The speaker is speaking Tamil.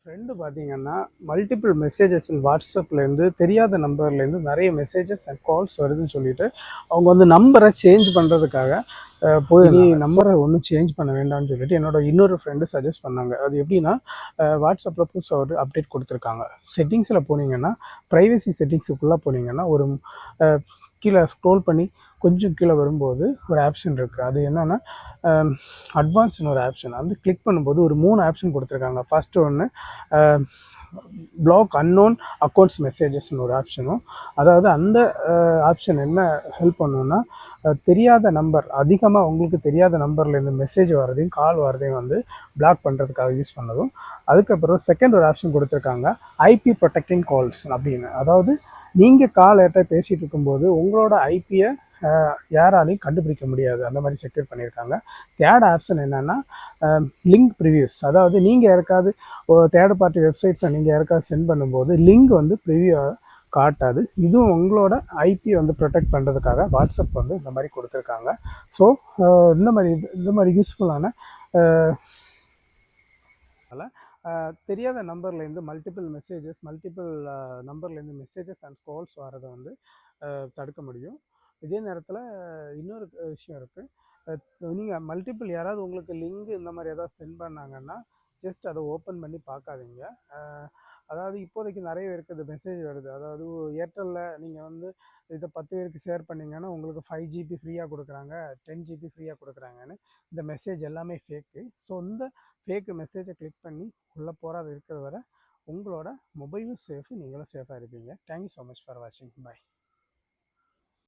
ஃப்ரெண்டு பார்த்தீங்கன்னா, மல்டிபிள் மெசேஜஸ் வாட்ஸ்அப்லேருந்து தெரியாத நம்பர்லேருந்து நிறைய மெசேஜஸ் அண்ட் கால்ஸ் வருதுன்னு சொல்லிட்டு, அவங்க வந்து நம்பரை சேஞ்ச் பண்ணுறதுக்காக போய் நீ நம்பரை ஒன்றும் சேஞ்ச் பண்ண வேண்டாம்னு சொல்லிட்டு என்னோட இன்னொரு ஃப்ரெண்டு சஜஸ்ட் பண்ணாங்க. அது எப்படின்னா, வாட்ஸ்அப்பில் புதுசாக ஒரு அப்டேட் கொடுத்துருக்காங்க. செட்டிங்ஸில் போனீங்கன்னா, ப்ரைவசி செட்டிங்ஸுக்குள்ளே போனீங்கன்னா, ஒரு கீழே ஸ்க்ரோல் பண்ணி கொஞ்சம் கீழே வரும்போது ஒரு ஆப்ஷன் இருக்குது. அது என்னென்னா அட்வான்ஸ்னு ஒரு ஆப்ஷன். வந்து கிளிக் பண்ணும்போது ஒரு 3 ஆப்ஷன் கொடுத்துருக்காங்க. ஃபஸ்ட்டு ஒன்று பிளாக் அன்னோன் அக்கௌண்ட்ஸ் மெசேஜஸ்னு ஒரு ஆப்ஷனும், அதாவது அந்த ஆப்ஷன் என்ன ஹெல்ப் பண்ணுன்னா, தெரியாத நம்பர் அதிகமாக உங்களுக்கு தெரியாத நம்பர்லேருந்து மெசேஜ் வரதையும் கால் வரதையும் வந்து பிளாக் பண்ணுறதுக்காக யூஸ் பண்ணதும். அதுக்கப்புறம் செகண்ட் ஒரு ஆப்ஷன் கொடுத்துருக்காங்க, ஐபி ப்ரொடெக்டிங் கால்ஸ் அப்படின்னு. அதாவது நீங்கள் கால் யார்கிட்ட பேசிகிட்டு இருக்கும்போது உங்களோட ஐபியை யாராலையும் கண்டுபிடிக்க முடியாது, அந்த மாதிரி செக்யூர் பண்ணியிருக்காங்க. தேர்ட் ஆப்ஷன் என்னென்னா லிங்க் ப்ரிவியூஸ். அதாவது நீங்கள் யாருக்காவது தேர்ட் பார்ட்டி வெப்சைட்ஸை நீங்கள் யாருக்காவது சென்ட் பண்ணும்போது லிங்க் வந்து ப்ரிவியூவாக காட்டாது. இதுவும் உங்களோட ஐபி வந்து ப்ரொடெக்ட் பண்ணுறதுக்காக வாட்ஸ்அப் வந்து இந்த மாதிரி கொடுத்துருக்காங்க. ஸோ இந்த மாதிரி யூஸ்ஃபுல்லான தெரியாத நம்பர்லேருந்து மல்டிபிள் நம்பர்லேருந்து மெசேஜஸ் அண்ட் கால்ஸ் வரதை வந்து தடுக்க முடியும். இதே நேரத்தில் இன்னொரு விஷயம் இருக்குது. நீங்கள் மல்டிபிள் யாராவது உங்களுக்கு லிங்க் இந்த மாதிரி ஏதாவது சென்ட் பண்ணாங்கன்னா ஜஸ்ட் அதை ஓப்பன் பண்ணி பார்க்காதீங்க. அதாவது இப்போதைக்கு நிறைய பேருக்கு இந்த மெசேஜ் வருது. அதாவது ஏர்டெல்லில் நீங்கள் வந்து இதை 10 பேருக்கு ஷேர் பண்ணிங்கன்னா உங்களுக்கு 5 GB ஃப்ரீயாக கொடுக்குறாங்க, 10 GB ஃப்ரீயாக கொடுக்குறாங்கன்னு. இந்த மெசேஜ் எல்லாமே ஃபேக்கு. ஸோ இந்த ஃபேக்கு மெசேஜை கிளிக் பண்ணி உள்ளே போகாத இருக்கிற வரை உங்களோட மொபைலும் சேஃபு, நீங்களும் சேஃபாக இருப்பீங்க. தேங்க்யூ ஸோ மச் ஃபார் வாட்சிங். பாய்.